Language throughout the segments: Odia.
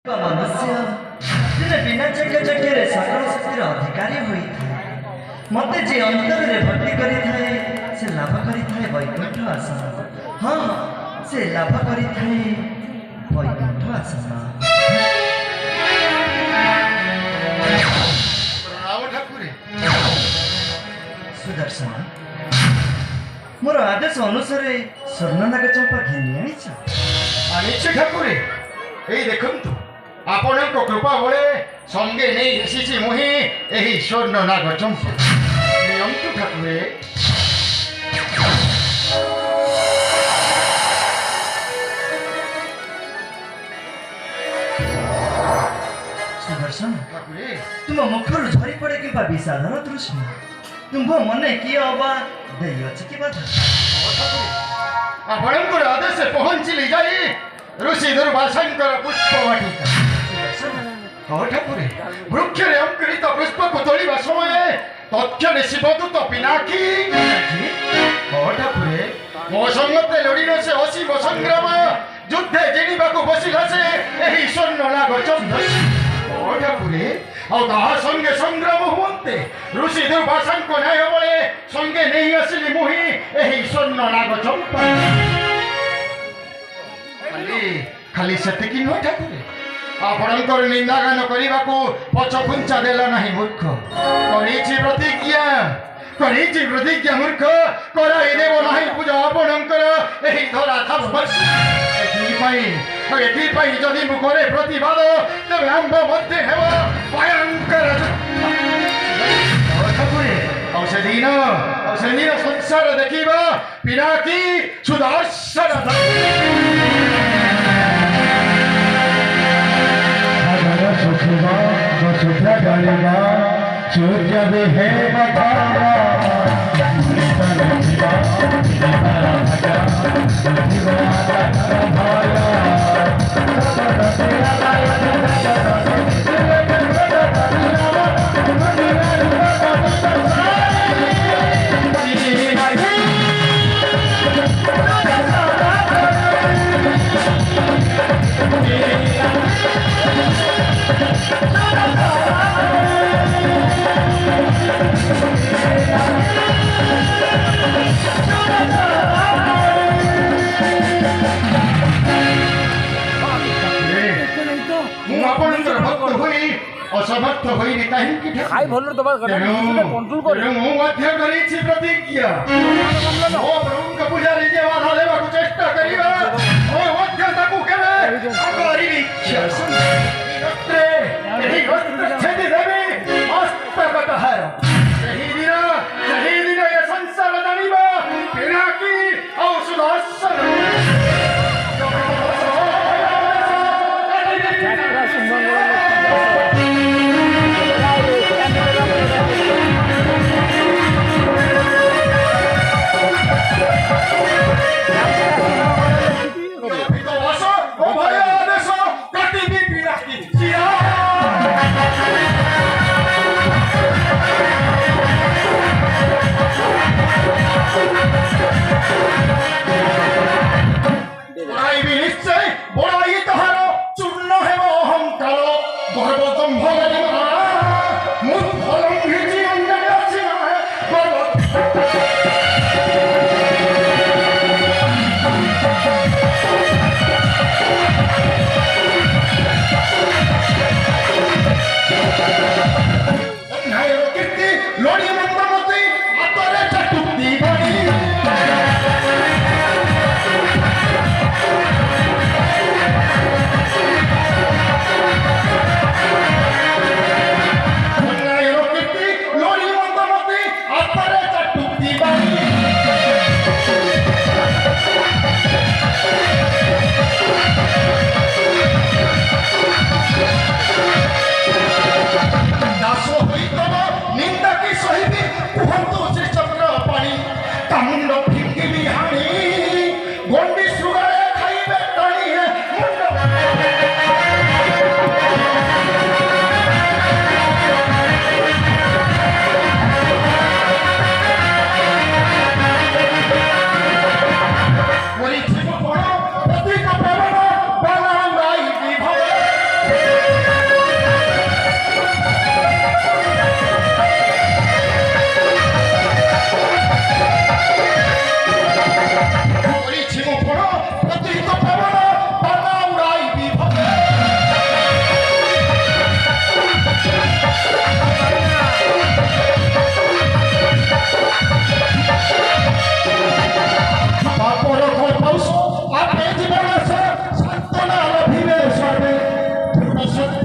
मनुष्य दिने बिना चेके सकल शक्तिर अधिकारी होइଥାଏ मते जे अंतर रे भक्ति करिଥାଏ से लाभ करिଥାଏ वैकुंठ आसन। हाँ से लाभ करिଥାଏ वैकुंठ आसन। सुदर्शन मोर आदेश अनुसार स्वर्णनाग चंपा घेनी आनिछ ठाकुर এই দেখন্তু आपणक कृपा बले संगे नहीं एसिछि मुहि एही स्वर्ण नाग चंपा नियंतु ठाकुर। सुदर्शन तुम मुखर झरी पड़े कि विषादर तृष्णा तुम्भ मने किए अबा देई अछि कि बाधा आपणकर आदेश पहुंचली जाई ऋषि दुर्वासंकर पुष्प वाटिका ठाकुर वृक्ष अंकुरित पुष्प को तोड़ा समय तत्क्षण शिवदूत पिनाकी ठाकुर मो संगते लड़ीन से असीम संग्राम युद्धे जिणवा को बसिला से यही स्वर्ण नाग चंपा ठाकुर संगे संग्राम हुए ऋषि दुर्वासंक न्याय बले संगे नहीं आसिली मुहि यही स्वर्ण नाग चंपा खाली सेतिकी नुह ठाकुर आपणकर निंदागान करने को पछ खुंचा देला नहीं मूर्ख प्रतिज्ञा मूर्ख कराई देव नहीं पूजा आपणकर एही धरा थावर्ष एथि जदि मु करे प्रतिवाद तेरे आंब मध्य हेब भयंकर ठाकुर से दिन संसार देखा पिनाकी सुदर्शन सूर्य भी है असमर्थ होइनी काहेकि खाई भल्लो दबार कंट्रोल करे मु मध्य करिछि प्रतिज्ञा ओ प्रभुक पुजारी जे बाधा लेबा को चेष्टा करिबा ओ मध्य ताकू केबे करिबि इच्छा एही गोत्र छेदी देबी मस्तक तहर सही दिन ये संसार जानिबा पिनाकी औ सुदर्शन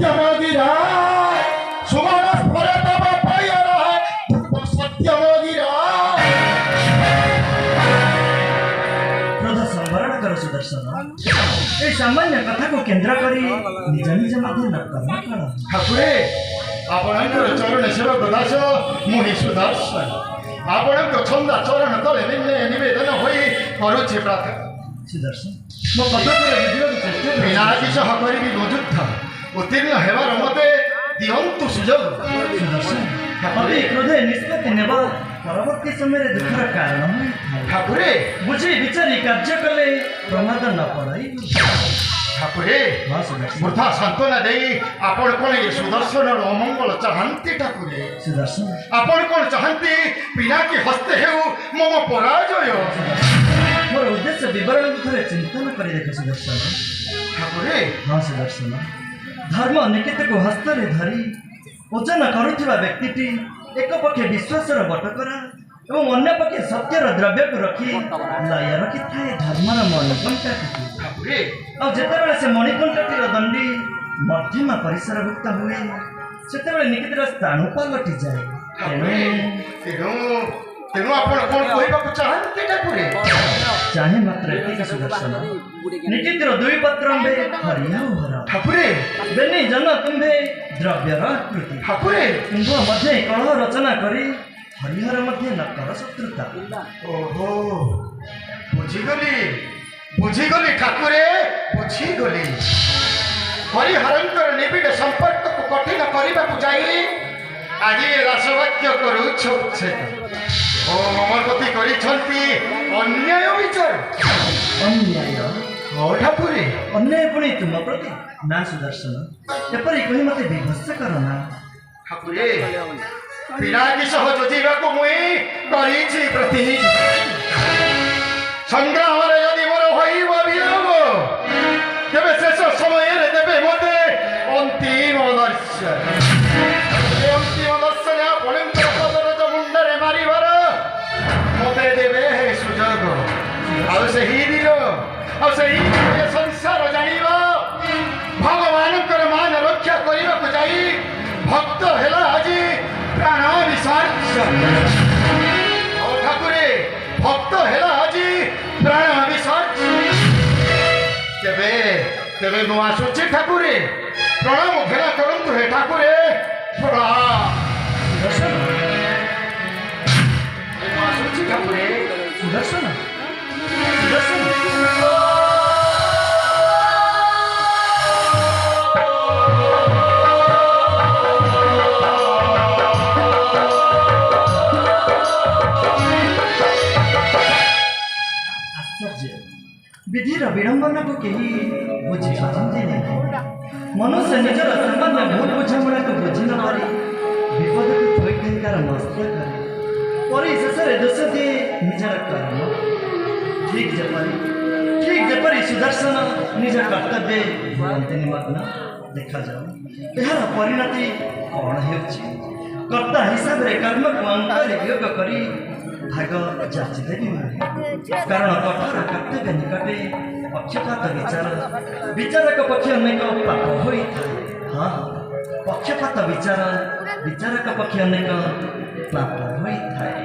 ସତ୍ୟମଗିରା ସୁମନ ସ୍ଫୁର ତବ ପାୟର ସତ୍ୟମଗିରା କ୍ରୋଧ ସମ୍ବରଣ କର ସୁଦର୍ଶନ। এই ସାମାନ୍ୟ କଥାକୁ କେନ୍ଦ୍ର କରି ନିଜ ନିଜ ମଧ୍ୟ ନକର୍ମ କର। ଠାକୁରେ ଆପଣଙ୍କର ଚରଣ ସେବକ ଦାସ ମୁନି ସୁଦର୍ଶନ ଆପଣଙ୍କ ଛନ୍ଦା ଚରଣ ତଳେ ନିବେଦନ ହୋଇ କରୁଛି ପ୍ରାର୍ଥନା। ସୁଦର୍ଶନ ମୋ କଥାକୁ ବୁଝିବାକୁ ଚେଷ୍ଟା କର। ପିନାକି ସହ କରିବି ଯୁଦ୍ଧ ଉତ୍ତୀର୍ଣ୍ଣ ହେବାର ମତେ ଦିଅନ୍ତୁ ସୁଯୋଗ। ସୁଦର୍ଶନ ଅତି କ୍ରୋଧେ ନିଷ୍ପତ୍ତି ନେବା ପରବର୍ତ୍ତୀ ସମୟରେ ଦୁଃଖର କାରଣ ହୋଇଥାଏ। ଠାକୁରେ ବୁଝି ବିଚାରି କାର୍ଯ୍ୟ କଲେ ପ୍ରମାଦ ନ ପଡ଼ାଇ। ଠାକୁରେ ହଁ ସୁଦର୍ଶନ। ବୃଥା ସାନ୍ତ୍ୱନା ଦେଇ ଆପଣ କଣ ଏ ସୁଦର୍ଶନର ଅମଙ୍ଗଳ ଚାହାନ୍ତି? ଠାକୁରେ ସୁଦର୍ଶନ ଆପଣ କଣ ଚାହାନ୍ତି ପିନାକି ହସ୍ତେ ହେଉ ମମ ପରାଜୟ? ମୋର ଉଦ୍ଦେଶ୍ୟ ବିବରଣକୁ ଥରେ ଚିନ୍ତନ କରି ଦେଖ ସୁଦର୍ଶନ। ଠାକୁରେ ହଁ ସୁଦର୍ଶନ ଧର୍ମ ନିକେତକୁ ହସ୍ତରେ ଧରି ଓଜନ କରୁଥିବା ବ୍ୟକ୍ତିଟି ଏକ ପକ୍ଷେ ବିଶ୍ୱାସର ବଟକରା ଏବଂ ଅନ୍ୟ ପକ୍ଷେ ସତ୍ୟର ଦ୍ରବ୍ୟକୁ ରଖି ଲୟ ରଖିଥାଏ ଧର୍ମର ମଣିକଣ୍ଟାଟିକୁ। ଠାକୁରେ ଆଉ ଯେତେବେଳେ ସେ ମଣିକଣ୍ଟାଟିର ଦଣ୍ଡି ମଧ୍ୟମା ପରିସରଭୁକ୍ତ ହୁଏ ସେତେବେଳେ ନିକେତର ସ୍ଥାନ ପାଲଟିଯାଏ। ଠାକୁରେ ତେଣୁ ତେଣୁ ଆପଣ କଣ କହିବାକୁ ଚାହାନ୍ତି? ଠାକୁରେ ଚାହେଁ ମାତ୍ର ଏତିକି ସୁଦର୍ଶନ ନିକେତର ଦୁଇ ପତ୍ରମ୍ଭେ ହରିଆ ହର ଠାକୁରେ ବେନି ଜନ ତୁମ୍ଭେ ଦ୍ରବ୍ୟର ଆକୃତି ଠାକୁରେ କୁମ୍ଭ ମଧ୍ୟ କଳହ ରଚନା କରି ହରିହର ମଧ୍ୟ ନକର ଶତ୍ରୁତା। ଓହୋ ବୁଝିଗଲି ବୁଝିଗଲି ଠାକୁରେ ବୁଝିଗଲି। ହରିହରଙ୍କର ନିବିଡ଼ ସମ୍ପର୍କକୁ କଠିନ କରିବାକୁ ଯାଇ ଆଜି ରାସବାକ୍ୟ କରୁଛ ଉଚ୍ଛେଦ ଓ ମମ ପ୍ରତି କରିଛନ୍ତି ଅନ୍ୟାୟ ବିଚାର। ଅନ୍ୟାୟ ଓ ଠାକୁରେ ଅନ୍ୟାୟ ପୁଣି ତୁମ ପ୍ରତି ନା ସୁଦର୍ଶନ ଏପରି କହି ମତେ ବିଭତ୍ସ କର ନା। ଠାକୁରେ ପିନାକି ସହ ଯୋଜିବାକୁ ମୁଇଁ କରିଛି ପ୍ରତି ସଂଗ୍ରାମରେ ଯଦି ମୋର ହୋଇବ ବିଲୋପ ତେବେ ଶେଷ ସମୟରେ ଦେବେ ମୋତେ ଅନ୍ତିମ ଦର୍ଶନ। ଏ ଅନ୍ତିମ ଦର୍ଶନ ଆପଣଙ୍କର ପଦରଜ ମୁଣ୍ଡରେ ମାରିବାର ମୋତେ ଦେବେ ସୁଯୋଗ। ଆଉ ସେହି ଦିନ ଆଉ ସେହି ସଂସାର ଜାଣିବ ଭଗବାନଙ୍କର ମାନ ରକ୍ଷା କରିବାକୁ ଯାଇ ଭକ୍ତ ହେଲା ଆଜି ପ୍ରାଣ ବିସର୍ଜନ। ଆଉ ଠାକୁରେ ଭକ୍ତ ହେଲା ଆଜି ପ୍ରାଣ ବିସର୍ଜନ। ତେବେ ତେବେ ମୁଁ ଆସୁଛି ଠାକୁରେ ପ୍ରଣାମ ଘେରା କରନ୍ତୁ ହେ ଠାକୁରେ ପ୍ରଣାମ। ସୁଦର୍ଶନ ମୁଁ ଆସୁଛି ଠାକୁରେ ସୁଦର୍ଶନ ସୁଦର୍ଶନ ଆଶ୍ଚର୍ଯ୍ୟ ବିଧିର ବିଡ଼ମ୍ବନାକୁ କେହି ବୁଝିପାରନ୍ତି ନାହିଁ। ମନୁଷ୍ୟ ନିଜର ସାମାନ୍ୟ ଭୁଲ ବୁଝାମଣାକୁ ବୁଝି ନ ପାରି ବିପଦକୁ ଥୋଇଥାଇ ତାର ମସ୍ତ କରେ ପରିଶେଷରେ ଦୋଷ ଦିଏ ନିଜର କର୍ମ। ଠିକ୍ ଯେପରି ସୁଦର୍ଶନ ନିଜ କର୍ତ୍ତବ୍ୟ ହୁଅନ୍ତି ନିମଗ୍ନ। ଦେଖାଯାଉ ଏହାର ପରିଣତି କ'ଣ ହେଉଛି। କର୍ତ୍ତା ହିସାବରେ କର୍ମକୁ ଅଙ୍କରେ ବିୟୋଗ କରି ଭାଗ ଯାଚିଦେବି ନାହିଁ। କାରଣ କଠୋର କର୍ତ୍ତବ୍ୟ ନିକଟେ ପକ୍ଷପାତ ବିଚାରକ ପକ୍ଷ ଅନେକ ପାପ ହୋଇଥାଏ। ହଁ ପକ୍ଷପାତ ବିଚାରକ ପକ୍ଷ ଅନେକ ପାପ ହୋଇଥାଏ।